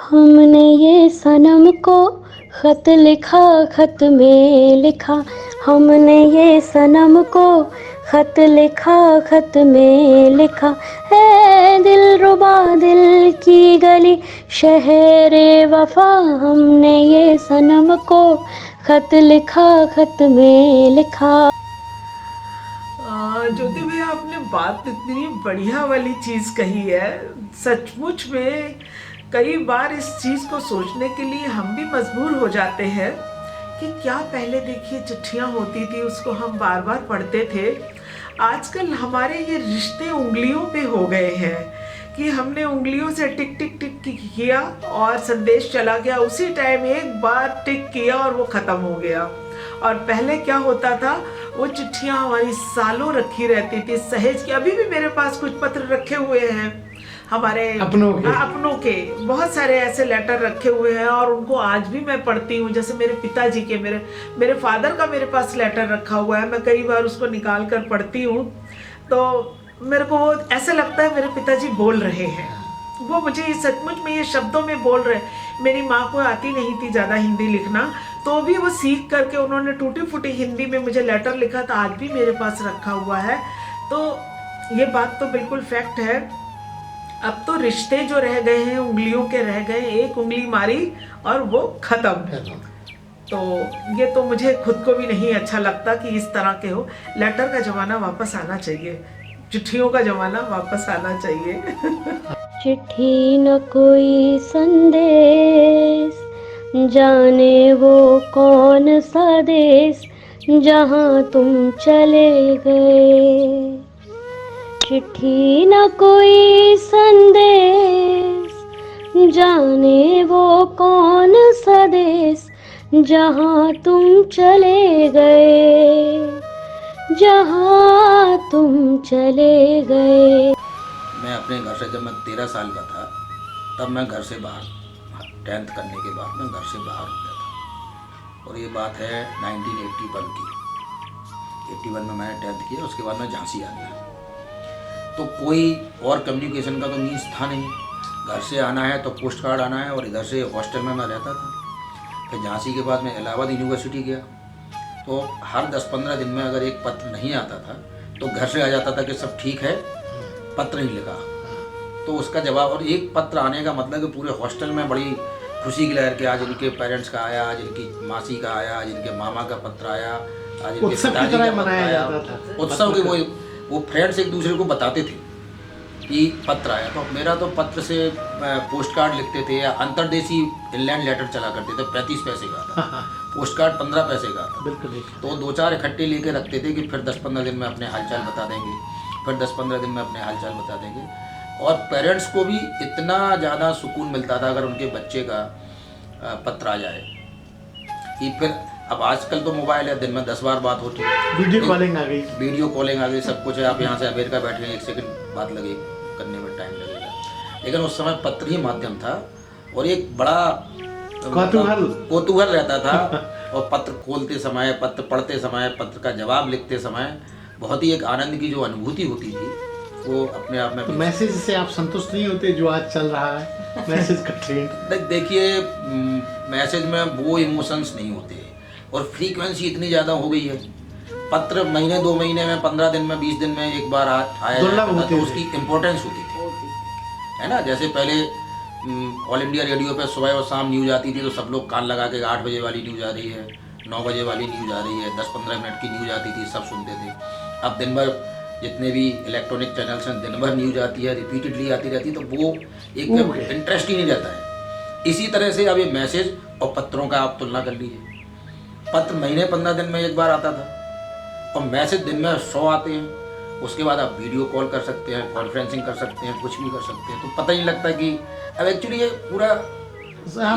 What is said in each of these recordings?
हमने ये सनम को खत लिखा, खत में लिखा। हमने ये सनम को खत लिखा, खत में लिखा। है दिलरुबा दिल की गली शहरे वफा। हमने ये सनम को खत लिखा, खत में लिखा। ज्योति भैया, आपने बात इतनी बढ़िया वाली चीज़ कही है। सचमुच में कई बार इस चीज़ को सोचने के लिए हम भी मजबूर हो जाते हैं कि क्या पहले देखिए चिट्ठियाँ होती थी, उसको हम बार बार पढ़ते थे। आजकल हमारे ये रिश्ते उंगलियों पे हो गए हैं कि हमने उंगलियों से टिक टिक टिक किया और संदेश चला गया, उसी टाइम एक बार टिक किया और वो ख़त्म हो गया। और पहले क्या होता था, वो चिट्ठियाँ हमारी सालों रखी रहती थी सहेज के। अभी भी मेरे पास कुछ पत्र रखे हुए हैं, हमारे अपनों के बहुत सारे ऐसे लेटर रखे हुए हैं और उनको आज भी मैं पढ़ती हूँ। जैसे मेरे पिताजी के, मेरे फादर का मेरे पास लेटर रखा हुआ है, मैं कई बार उसको निकाल कर पढ़ती हूँ तो मेरे को वो ऐसा लगता है मेरे पिताजी बोल रहे हैं। वो मुझे सचमुच में ये शब्दों में बोल रहे। मेरी माँ को आती नहीं थी ज़्यादा हिंदी लिखना, तो भी वो सीख करके उन्होंने टूटी फूटी हिंदी में मुझे लेटर लिखा था, आज भी मेरे पास रखा हुआ है। तो ये बात तो बिल्कुल फैक्ट है। अब तो रिश्ते जो रह गए हैं उंगलियों के रह गए, एक उंगली मारी और वो खत्म। तो ये तो मुझे खुद को भी नहीं अच्छा लगता कि इस तरह के हो। लेटर का ज़माना वापस आना चाहिए, चिट्ठियों का ज़माना वापस आना चाहिए। चिट्ठी न कोई संदेश, जाने वो कौन सा देश जहाँ तुम चले गए। चिट्ठी न कोई संदेश, जाने वो कौन सा देश जहाँ तुम चले गए, जहाँ तुम चले गए। मैं अपने घर से जब मैं 13 साल का था तब मैं घर से बाहर, 10th करने के बाद मैं घर से बाहर हो गया था। और ये बात है 1981 की। 81 में मैंने 10th किया, उसके बाद मैं झांसी आ गया। तो कोई और कम्युनिकेशन का तो मीन्स था नहीं। घर से आना है तो पोस्ट कार्ड आना है, और इधर से हॉस्टल में मैं रहता था। फिर झांसी के बाद मैं इलाहाबाद यूनिवर्सिटी गया, तो हर 10-15 दिन में अगर एक पत्र नहीं आता था तो घर से आ जाता था कि सब ठीक है, पत्र नहीं लिखा। तो उसका जवाब, और एक पत्र आने का मतलब कि पूरे हॉस्टल में बड़ी खुशी की लहर कि आज इनके पेरेंट्स का आया, आज इनकी मासी का आया, आज इनके मामा का पत्र आया, आज इनके पिताजी का पत्र आया। उत्सव के वो फ्रेंड्स एक दूसरे को बताते थे कि पत्र आया। तो मेरा तो पत्र से पोस्ट कार्ड लिखते थे, या अंतर्देशीय इनलैंड लेटर चला करते थे, 35 पैसे का था। पोस्ट कार्ड 15 पैसे का था। बिल्कुल। तो 2-4 इकट्ठे लेके रखते थे कि फिर 10-15 दिन में अपने हालचाल बता देंगे, फिर 10-15 दिन में अपने हालचाल बता देंगे। और पेरेंट्स को भी इतना ज़्यादा सुकून मिलता था अगर उनके बच्चे का पत्र आ जाए कि फिर, अब आजकल तो मोबाइल है, दिन में 10 बार बात होती है, वीडियो कॉलिंग आ गई, सब कुछ है। आप यहाँ से अमेरिका बैठे हैं, 1 सेकंड बात लगे करने में टाइम लगेगा, लेकिन उस समय पत्र ही माध्यम था। और एक बड़ा कौतूहल रहता था। और पत्र खोलते समय, पत्र पढ़ते समय, पत्र का जवाब लिखते समय बहुत ही एक आनंद की जो अनुभूति होती थी वो अपने आप में। तो मैसेज से आप संतुष्ट नहीं होते जो आज चल रहा है मैसेज का ट्रेंड? देखिए, मैसेज में वो इमोशंस नहीं होते और फ्रीक्वेंसी इतनी ज़्यादा हो गई है। पत्र महीने 2 महीने में, 15 दिन में, 20 दिन में एक बार आया जाता था, तो उसकी इम्पोर्टेंस होती थी, है ना। जैसे पहले ऑल इंडिया रेडियो पे सुबह और शाम न्यूज़ आती थी, तो सब लोग कान लगा के 8 बजे वाली न्यूज़ आ रही है, 9 बजे वाली न्यूज़ आ रही है, 10-15 मिनट की न्यूज़ आती थी, सब सुनते थे। अब दिन भर जितने भी इलेक्ट्रॉनिक चैनल्स हैं, दिन भर न्यूज़ आती है, रिपीटेडली आती रहती है, तो वो एक इंटरेस्ट ही नहीं रहता है। इसी तरह से अब ये मैसेज और पत्रों का आप तुलना कर लीजिए। पत्र महीने 15 दिन में एक बार आता था और मैसेज दिन में 100 आते हैं। उसके बाद आप वीडियो कॉल कर सकते हैं, कॉन्फ्रेंसिंग कर सकते हैं, कुछ भी कर सकते हैं। तो पता ही नहीं लगता कि अब एक्चुअली ये पूरा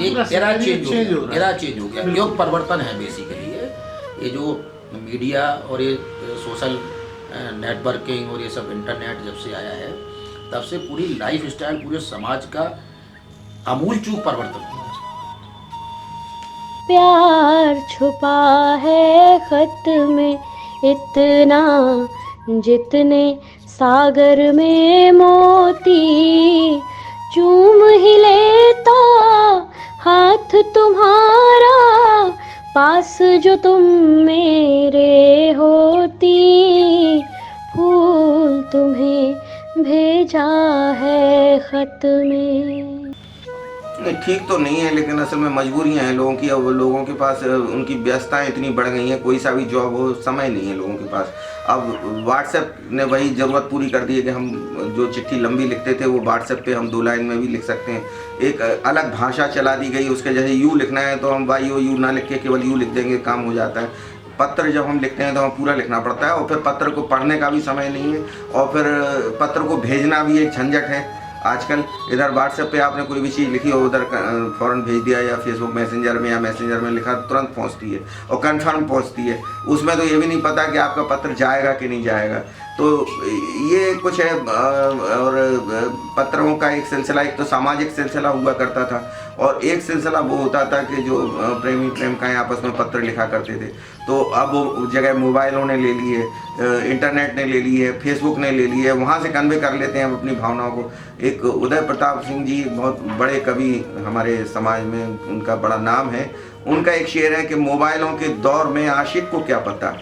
एक एरा चेंज हो गया। युग परिवर्तन है बेसिकली ये जो मीडिया और ये सोशल नेटवर्किंग और ये सब इंटरनेट जब से आया है, तब से पूरी लाइफ स्टाइल, पूरे समाज का आमूल चूक परिवर्तन हुआ। प्यार छुपा है खत में इतना, जितने सागर में मोती चूम ही लेता तुम्हारा, पास जो तुम मेरे होती, फूल तुम्हें भेजा है खत में। नहीं, ठीक तो नहीं है, लेकिन असल में मजबूरियां हैं लोगों की। अब लोगों के पास उनकी व्यस्तताएं इतनी बढ़ गई हैं, कोई सा भी जॉब हो, समय नहीं है लोगों के पास। अब व्हाट्सएप ने वही ज़रूरत पूरी कर दी है कि हम जो चिट्ठी लंबी लिखते थे वो व्हाट्सएप पे हम 2 लाइन में भी लिख सकते हैं। एक अलग भाषा चला दी गई, उसके जैसे यू लिखना है तो हम वाई ओ यू ना लिख के केवल यू लिख देंगे, काम हो जाता है। पत्र जब हम लिखते हैं तो हमें पूरा लिखना पड़ता है, और फिर पत्र को पढ़ने का भी समय नहीं है, और फिर पत्र को भेजना भी एक झंझट है। आजकल इधर व्हाट्सएप पे आपने कोई भी चीज़ लिखी हो, उधर फ़ौरन भेज दिया, या फेसबुक मैसेंजर में या मैसेंजर में लिखा, तुरंत पहुंचती है और कंफर्म पहुंचती है। उसमें तो ये भी नहीं पता कि आपका पत्र जाएगा कि नहीं जाएगा। तो ये कुछ है। और पत्रों का एक सिलसिला, एक तो सामाजिक सिलसिला हुआ करता था, और एक सिलसिला वो होता था कि जो प्रेमी प्रेमिकाएं आपस में पत्र लिखा करते थे। तो अब वो जगह मोबाइलों ने ले ली है, इंटरनेट ने ले ली है, फेसबुक ने ले ली है, वहाँ से कन्वे कर लेते हैं अपनी भावनाओं को। एक उदय प्रताप सिंह जी बहुत बड़े कवि हमारे समाज में, उनका बड़ा नाम है। उनका एक शेर है कि मोबाइलों के दौर में आशिक को क्या पता,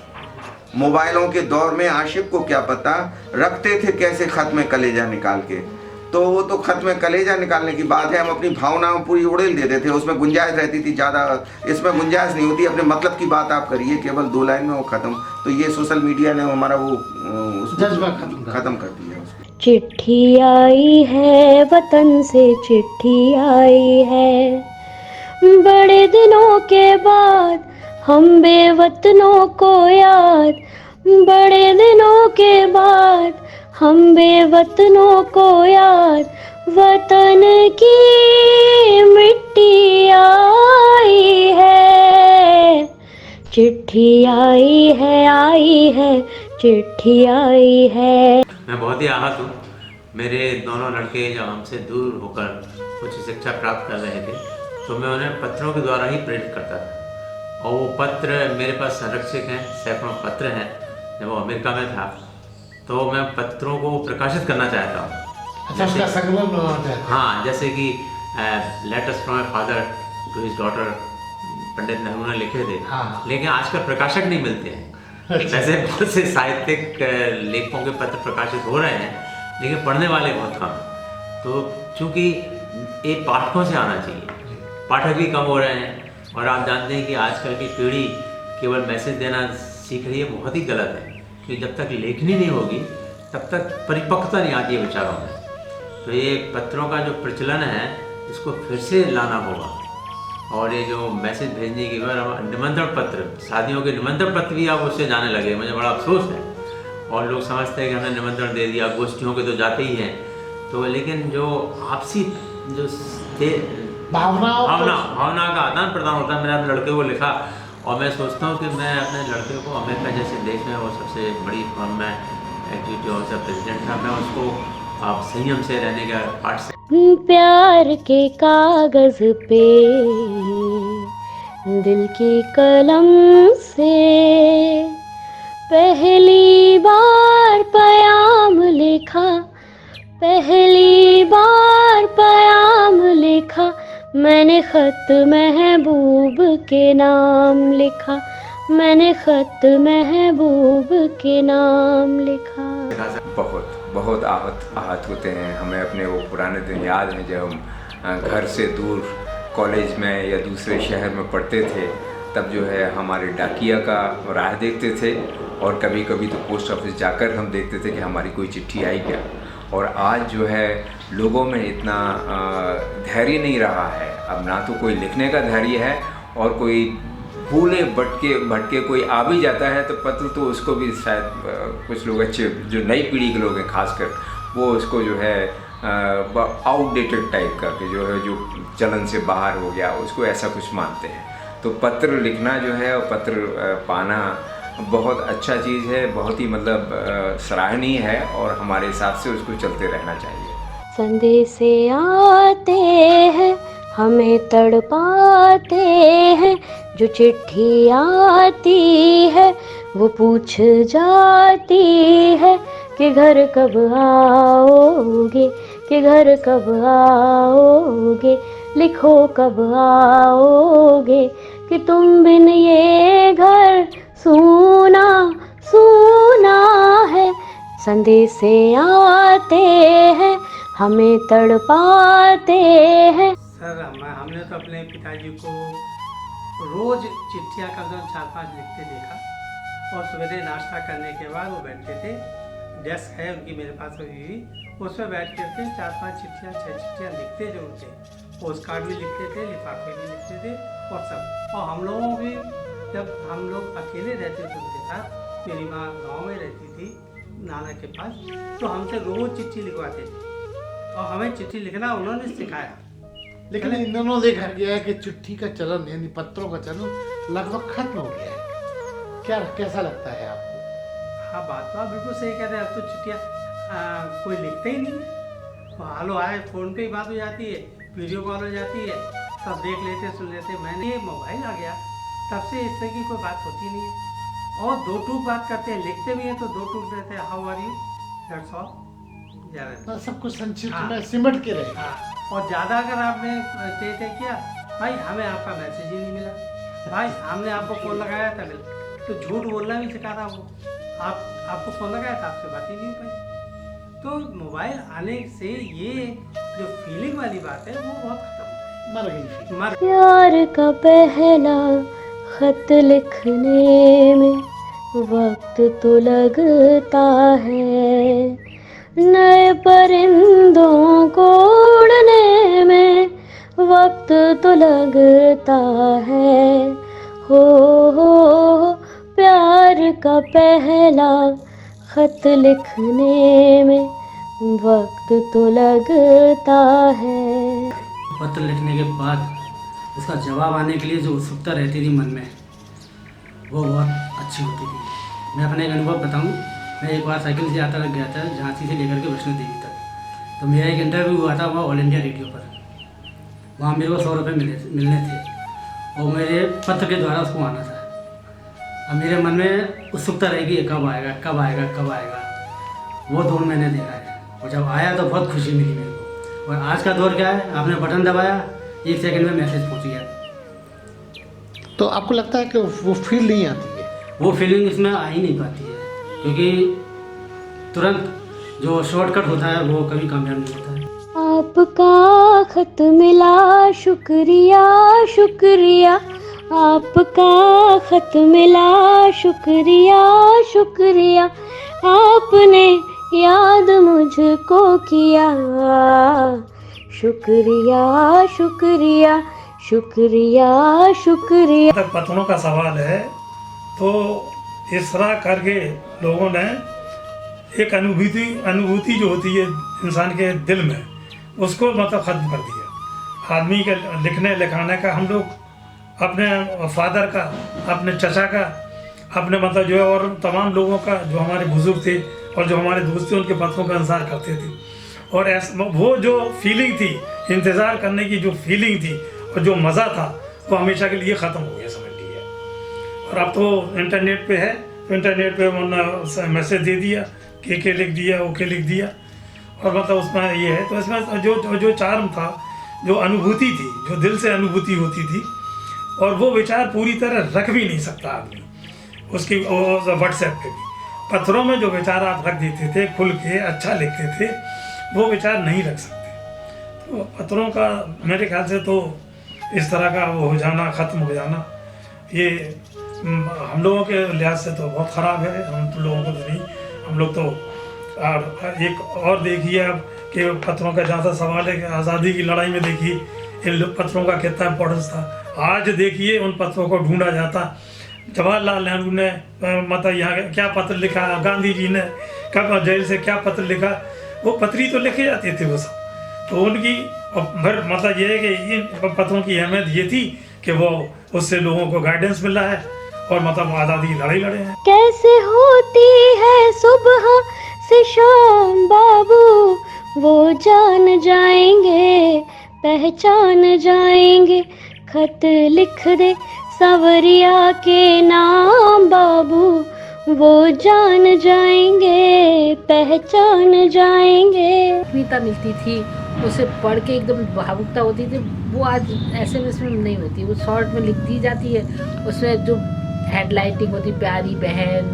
मोबाइलों के दौर में आशिक को क्या पता, रखते थे कैसे खत में कलेजा निकाल के। तो वो तो खत में कलेजा निकालने की बात है, हम अपनी भावनाओं पूरी उड़ेल देते थे, उसमें गुंजाइश रहती थी ज़्यादा, इसमें गुंजाइश नहीं होती। अपने मतलब की बात आप करिए, केवल 2 लाइन में वो ख़त्म। तो ये सोशल मीडिया ने हमारा वो जज्बा ख़त्म कर दिया उसको। चिट्ठी आई है वतन से, चिट्ठी आई है, बड़े दिनों के बाद हम बेवतनों को याद, बड़े दिनों के बाद हम बेवतनों को याद, वतन की मिट्टी आई है, चिट्ठी आई है, चिट्ठी आई है। मैं बहुत ही आहत हूँ। मेरे दोनों लड़के जब हमसे दूर होकर कुछ शिक्षा प्राप्त कर रहे थे तो मैं उन्हें पत्रों के द्वारा ही प्रेरित करता था, और वो पत्र मेरे पास संरक्षित हैं, सैकड़ों पत्र हैं। जब वो अमेरिका में था तो मैं पत्रों को प्रकाशित करना चाहता हूँ। अच्छा, उसका संकलन बनाना चाहते हैं। हाँ, जैसे कि letters from my father to his daughter Pandit Nehru ने लिखे थे। हाँ। लेकिन आजकल प्रकाशक नहीं मिलते हैं। वैसे बहुत से साहित्यिक लेखकों के पत्र प्रकाशित हो रहे हैं, लेकिन पढ़ने वाले बहुत कम हैं। तो चूँकि ये पाठकों से आना चाहिए, पाठक भी कम हो रहे हैं। और आप जानते हैं कि आजकल की पीढ़ी केवल मैसेज देना सीख रही है, बहुत ही गलत है। क्योंकि जब तक लेखनी नहीं होगी तब तक परिपक्वता नहीं आती है विचारों में। तो ये पत्रों का जो प्रचलन है इसको फिर से लाना होगा। और ये जो मैसेज भेजने की निमंत्रण पत्र, शादियों के निमंत्रण पत्र भी आप उससे जाने लगे, मुझे बड़ा अफसोस है। और लोग समझते हैं कि हमने निमंत्रण दे दिया, गोष्ठियों के तो जाते ही हैं। तो लेकिन जो आपसी जो भावना का आदान प्रदान होता है, मैंने अपने लड़के को लिखा, और मैं सोचता हूँ कि मैं अपने लड़के को अमेरिका जैसे देश में, वो सबसे बड़ी फर्म में एग्जीक्यूटिव ऑफिसर प्रेसिडेंट था, मैं उसको आप संयम से रहने का पाठ से। प्यार के कागज पे दिल की कलम से पहली बार पयाम लिखा, पहली बार पयाम लिखा, मैंने खत महबूब के नाम लिखा, मैंने खत महबूब के नाम लिखा। बहुत आहत होते हैं। हमें अपने वो पुराने दिन याद हैं जब हम घर से दूर कॉलेज में या दूसरे शहर में पढ़ते थे। तब जो है हमारे डाकिया का राह देखते थे, और कभी कभी तो पोस्ट ऑफिस जाकर हम देखते थे कि हमारी कोई चिट्ठी आई क्या। और आज जो है लोगों में इतना धैर्य नहीं रहा है। अब ना तो कोई लिखने का धैर्य है, और कोई भूले भटके कोई आ भी जाता है तो पत्र तो उसको भी शायद कुछ लोग अच्छे, जो नई पीढ़ी के लोग हैं खासकर, वो उसको जो है आउटडेटेड टाइप करके जो है, जो चलन से बाहर हो गया, उसको ऐसा कुछ मानते हैं। तो पत्र लिखना जो है और पत्र पाना बहुत अच्छा चीज़ है, बहुत ही मतलब सराहनीय है, और हमारे हिसाब से उसको चलते रहना चाहिए। संदेश आते हैं हमें तड़पाते हैं, जो चिट्ठी आती है वो पूछ जाती है कि घर कब आओगे, कि घर कब आओगे, लिखो कब आओगे कि तुम बिन ये घर सूना सूना है। संदेशे आते हैं हमें तड़पाते हैं। सर हमने तो अपने पिताजी को रोज चिट्ठियाँ कम से कम 4-5 लिखते देखा, और सवेरे नाश्ता करने के बाद वो बैठते थे, डेस्क है उनकी मेरे पास अभी भी, उस पर बैठ करके 4-5 चिट्ठियाँ 6 चिट्ठियाँ लिखते जरूर थे। पोस्ट कार्ड भी लिखते थे, लिफाफे भी लिखते थे और सब। और हम लोगों भी जब हम लोग अकेले रहते थे उनके साथ, मेरी माँ गाँव में रहती थी नाना के पास, तो हमसे रोज चिट्ठी लिखवाते थे और हमें चिट्ठी लिखना उन्होंने सिखाया। लेकिन इन दोनों देखा गया है कि चिट्ठी का चलन यानी पत्रों का चलन लगभग खत्म हो गया है। क्या कैसा लगता है आपको? हाँ, बात तो आप बिल्कुल सही कह रहे हैं। अब तो चिट्ठियाँ कोई लिखते ही नहीं, हालो आए फ़ोन पे ही बात हो जाती है, वीडियो कॉल हो जाती है, सब देख लेते सुन लेते। मैंने मोबाइल आ गया तब से इस तरह की कोई बात होती नहीं है। और 2 टूक बात करते हैं, लिखते भी हैं तो 2 टूक देते हैं, how are you, that's all, ज़्यादा सब कुछ संक्षिप्त में सिमट के रहे। हाँ, और ज़्यादा अगर आपने कहते किया भाई हमें आपका मैसेज ही नहीं मिला, भाई हमने आपको फ़ोन लगाया था, तो झूठ बोलना भी सिखा था वो। आपको फ़ोन लगाया था, आपसे बात ही नहीं हो पाई। तो मोबाइल आने से ये जो फीलिंग वाली बात है वो बहुत खत्म मर गई। मर प्यार का पहला खत लिखने में वक्त तो लगता है, नए परिंदों को उड़ने में वक्त तो लगता है। हो प्यार का पहला खत लिखने में वक्त तो लगता है। पत्र लिखने के बाद उसका जवाब आने के लिए जो उत्सुकता रहती थी मन में, वो बहुत अच्छी होती थी। मैं अपने एक अनुभव बताऊं, मैं एक बार साइकिल से आता लग गया था झांसी से लेकर के वैष्णो देवी तक। तो मेरा एक इंटरव्यू हुआ था वहाँ ऑल इंडिया रेडियो पर। वहाँ मेरे को 100 रुपये मिलने थे और मेरे पत्र के द्वारा उसको आना था। अब मेरे मन में उत्सुकता रहेगी कब आएगा कब आएगा कब आएगा। वो दौर मैंने देखा है और जब आया तो बहुत खुशी मिली मेरे को। और आज का दौर क्या है, आपने बटन दबाया 1 सेकंड में मैसेज पहुँच गया। तो आपको लगता है कि वो फील नहीं आती है? वो फीलिंग इसमें आ ही नहीं पाती है, क्योंकि तुरंत जो शॉर्टकट होता है वो कभी कामयाब नहीं होता है। आपका खत मिला शुक्रिया शुक्रिया, आपका खत मिला शुक्रिया शुक्रिया, आपने याद मुझको किया, शुक्रिया शुक्रिया शुक्रिया शुक्रिया। पत्रों का सवाल है तो इस तरह करके लोगों ने एक अनुभूति जो होती है इंसान के दिल में, उसको मतलब ख़त्म कर दिया। आदमी के लिखने लिखाने का, हम लोग अपने फादर का, अपने चचा का, अपने मतलब जो है और तमाम लोगों का जो हमारे बुजुर्ग थे और जो हमारे दोस्त थे उनके पत्रों का इंतज़ार करते थे। और ऐसा वो जो फीलिंग थी, इंतज़ार करने की जो फीलिंग थी और जो मज़ा था, वो हमेशा के लिए ख़त्म हो गया, समझ लीजिए। और अब तो इंटरनेट पे है, तो इंटरनेट पे उन्होंने मैसेज दे दिया, के लिख दिया, ओके लिख दिया, और मतलब उसमें ये है। तो इसमें जो चार्म था, जो अनुभूति थी, जो दिल से अनुभूति होती थी, और वो विचार पूरी तरह रख भी नहीं सकता आदमी उसकी व्हाट्सएप पे भी। पत्रों में जो विचार आप रख देते थे, खुल के अच्छा लिखते थे, वो विचार नहीं रख सकते। तो पत्रों का मेरे ख्याल से तो इस तरह का वो हो जाना, ख़त्म हो जाना, ये हम लोगों के लिहाज से तो बहुत ख़राब है। हम तो लोगों को तो नहीं, हम लोग तो एक और देखिए अब कि पत्रों का जहाँ सा सवाल है कि आज़ादी की लड़ाई में देखिए इन पत्रों का कितना इम्पोर्टेंस था। आज देखिए उन पत्रों को ढूंढा जाता। जवाहरलाल नेहरू ने मतलब यहाँ क्या पत्र लिखा, गांधी जी ने कब जेल से क्या पत्र लिखा, वो पत्री तो लिखे जाते थे वो सब। तो उनकी फिर मतलब ये है कि इन पत्रों की अहमियत ये थी कि वो उससे लोगों को गाइडेंस मिल रहा है और मतलब आज़ादी की लड़ाई लड़े हैं। कैसे होती है सुबह से शाम बाबू, वो जान जाएंगे पहचान जाएंगे, खत लिख दे सवरिया के नाम बाबू, वो जान जाएंगे पहचान जाएंगे। कविता मिलती थी, उसे पढ़ के एकदम भावुकता होती थी, वो आज SMS में नहीं होती, वो शॉर्ट में लिख दी जाती है। उसमें जो हेडलाइटिंग होती, प्यारी बहन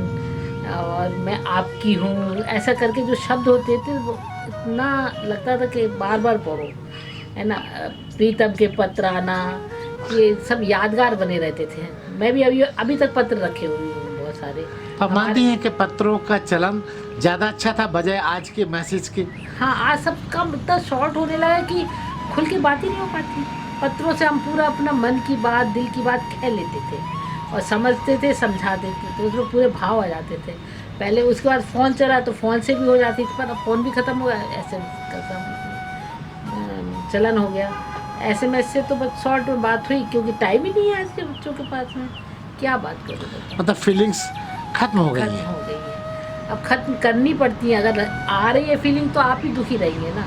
और मैं आपकी हूँ, ऐसा करके जो शब्द होते थे वो इतना लगता था कि बार बार पढ़ो, है ना। प्रीतम के पत्र आना, ये सब यादगार बने रहते थे। मैं भी अभी तक पत्र रखे हुए हूँ बहुत सारे। आप मानती हैं कि पत्रों का चलन ज़्यादा अच्छा था बजाय आज के मैसेज के? हाँ, आज सब कम इतना शॉर्ट होने लगा कि खुल के बात ही नहीं हो पाती। पत्रों से हम पूरा अपना मन की बात, दिल की बात कह लेते थे और समझते थे, समझा देते थे, उसमें पूरे भाव आ जाते थे। पहले उसके बाद फ़ोन चला तो फ़ोन से भी हो जाती थी, पर अब फ़ोन भी ख़त्म हो गया, SMS का चलन हो गया। SMS से तो बस शॉर्ट में बात हुई, क्योंकि टाइम ही नहीं है आज के बच्चों के पास में, क्या बात करें। मतलब फीलिंग्स खत्म हो गई खत्म है। हो गई है, अब खत्म करनी पड़ती है। अगर आ रही है फीलिंग तो आप ही दुखी रहेंगे ना,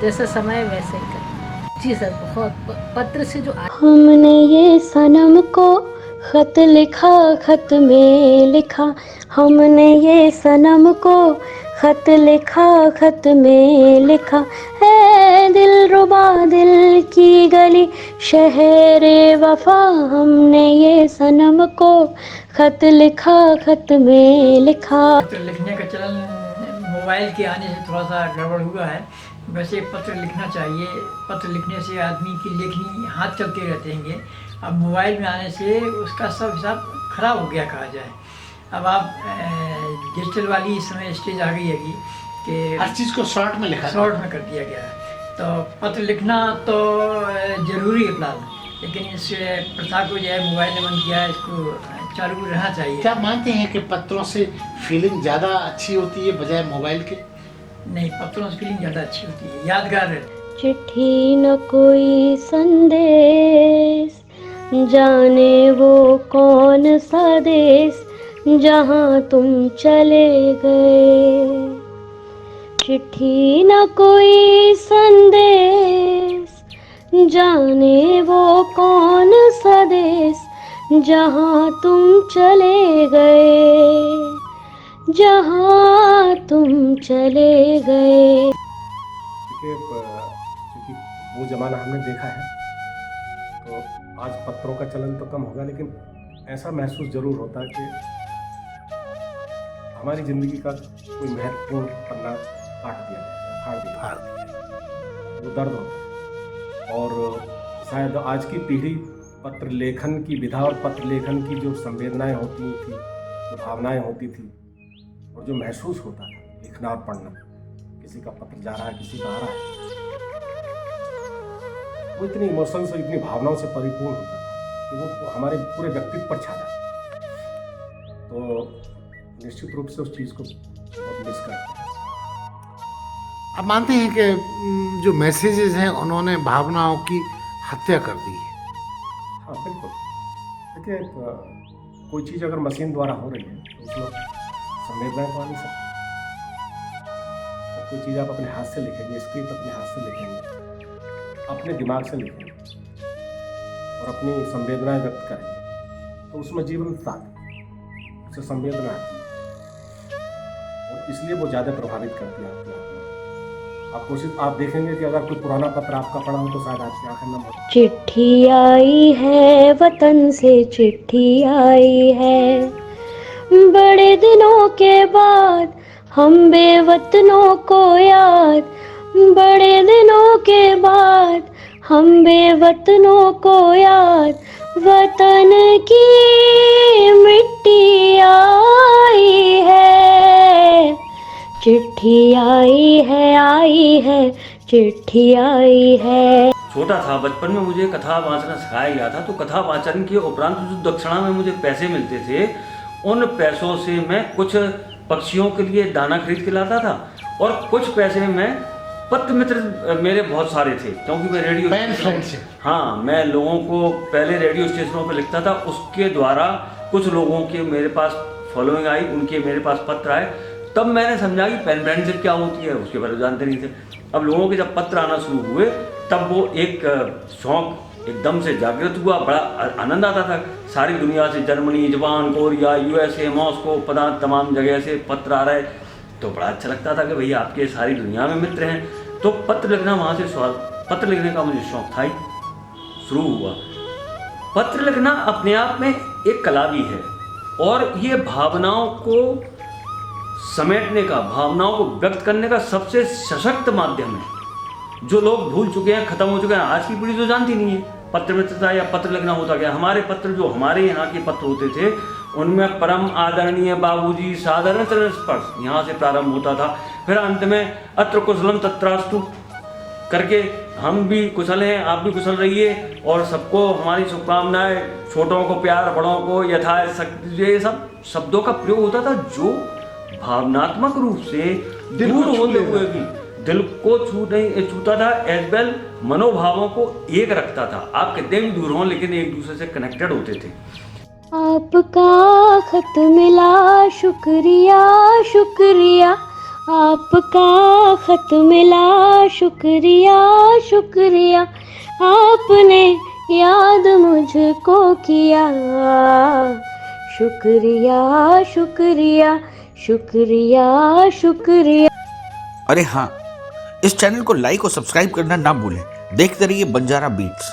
जैसा समय वैसे ही कर। जी सर, बहुत पत्र से जो हमने ये सनम को खत लिखा, खत में लिखा, हमने ये सनम को खत लिखा, खत में लिखा है। दिल रुबा दिल की गली शहरे वफा, हमने ये सनम को खत लिखा, खत में लिखा। पत्र लिखने का चलन मोबाइल के आने से थोड़ा सा गड़बड़ हुआ है। वैसे पत्र लिखना चाहिए, पत्र लिखने से आदमी की लेखनी हाथ चलते रहते हैं। अब मोबाइल में आने से उसका सब हिसाब खराब हो गया कहा जाए। अब आप डिजिटल वाली इस समय स्टेज आ गई है कि हर चीज़ को शॉर्ट में लिखा, शॉर्ट में कर दिया गया है। तो पत्र लिखना तो ज़रूरी है फिलहाल, लेकिन इस प्रथा को जो है मोबाइल ने बंद किया है, इसको चालू रहना चाहिए। क्या मानते हैं कि पत्रों से फीलिंग ज़्यादा अच्छी होती है बजाय मोबाइल के? नहीं, पत्रों से फीलिंग ज़्यादा अच्छी होती है, यादगार है। चिट्ठी न कोई संदेश, जाने वो कौन सा देश, जहाँ तुम चले गए। चिट्ठी न कोई संदेश, जाने वो कौन सा देश, जहाँ तुम चले गए, जहाँ तुम चले गए। क्योंकि वो ज़माना हमने देखा है, तो आज पत्रों का चलन तो कम होगा, लेकिन ऐसा महसूस ज़रूर होता है कि हमारी ज़िंदगी का कोई महत्वपूर्ण पन्ना काट दिया गया, फाड़ दिया, वो दर्द होता है। और शायद आज की पीढ़ी पत्र लेखन की विधा और पत्र लेखन की जो संवेदनाएं होती थी, जो भावनाएं होती थी और जो महसूस होता था लिखना और पढ़ना, किसी का पत्र जा रहा है, किसी का आ रहा है, वो इतनी इमोशन से, इतनी भावनाओं से परिपूर्ण होता था कि वो हमारे पूरे व्यक्तित्व पर छा जाता। तो निश्चित रूप से उस चीज़ को बहुत मिस करते हैं। आप मानते हैं कि जो मैसेजेस हैं उन्होंने भावनाओं की हत्या कर दी है? हाँ बिल्कुल। देखिए, कोई चीज़ अगर मशीन द्वारा हो रही है तो उसमें संवेदनाएं तो आ नहीं सकती। कोई चीज़ आप अपने हाथ से लिखेंगे, स्क्रिप्ट अपने हाथ से लिखेंगे, अपने दिमाग से लिखेंगे और अपनी संवेदनाएं व्यक्त करेंगे, तो उसमें जीवंतता आती है, उससे संवेदना आती है और इसलिए वो ज़्यादा प्रभावित करती है आपकी आत्मा। आप देखेंगे कि अगर कोई पुराना पत्र आपका पढ़ा हो तो शायद आपकी आंखें नम हो। चिट्ठी आई है वतन से, चिट्ठी आई है, बड़े दिनों के बाद हम बेवतनों को याद, बड़े दिनों के बाद हम बेवतनों को याद, वतन की मिट्टी आई है, चिट्ठी आई है, चिट्ठी आई है। छोटा था, बचपन में मुझे कथा वाचना सिखाया गया था, तो कथा वाचन के उपरांत जो दक्षिणा में मुझे पैसे मिलते थे, उन पैसों से मैं कुछ पक्षियों के लिए दाना खरीद के लाता था और कुछ पैसे मैं पत्र मित्र मेरे बहुत सारे थे, क्योंकि मैं रेडियो हाँ, मैं लोगों को पहले रेडियो स्टेशनों पर लिखता था, उसके द्वारा कुछ लोगों के मेरे पास फॉलोइंग आई, उनके मेरे पास पत्र आए, तब मैंने समझा कि पेन फ्रेंडशिप क्या होती है, उसके बारे में जानते नहीं थे। अब लोगों के जब पत्र आना शुरू हुए तब वो एक शौक, एकदम से जागृत हुआ, बड़ा आनंद आता था। सारी दुनिया से, Germany, Japan, Korea, USA, Moscow, पता तमाम जगह से पत्र आ रहे, तो बड़ा अच्छा लगता था कि भैया आपके सारी दुनिया में मित्र हैं। तो पत्र लिखना वहाँ से पत्र लिखने का मुझे शौक था ही शुरू हुआ। पत्र लिखना अपने आप में एक कला भी है और ये भावनाओं को समेटने का, भावनाओं को व्यक्त करने का सबसे सशक्त माध्यम है, जो लोग भूल चुके हैं, खत्म हो चुके हैं। आज की पीढ़ी तो जानती नहीं है पत्र मित्रता या पत्र लिखना होता क्या। हमारे पत्र, जो हमारे यहाँ के पत्र होते थे, उनमें परम आदरणीय बाबूजी, साधारण चरण स्पर्श यहाँ से प्रारंभ होता था। फिर अंत में अत्र कुशलम तत्रास्तु करके हम भी कुशल हैं, आप भी कुशल रहिए और सबको हमारी शुभकामनाएं, छोटों को प्यार, बड़ों को यथाशक्ति, ये सब शब्दों का प्रयोग होता था जो भावनात्मक रूप से दूर होते हुए भी दिल को छूता था, एज वेल मनोभावों को एक रखता था। आप कितने भी दूर हों लेकिन एक दूसरे से कनेक्टेड होते थे। आपका खत मिला, शुक्रिया शुक्रिया, आपका खत मिला, शुक्रिया शुक्रिया, आपने याद मुझको किया, शुक्रिया शुक्रिया शुक्रिया शुक्रिया। अरे हाँ, इस चैनल को लाइक और सब्सक्राइब करना ना भूलें। देखते रहिए बंजारा बीट्स।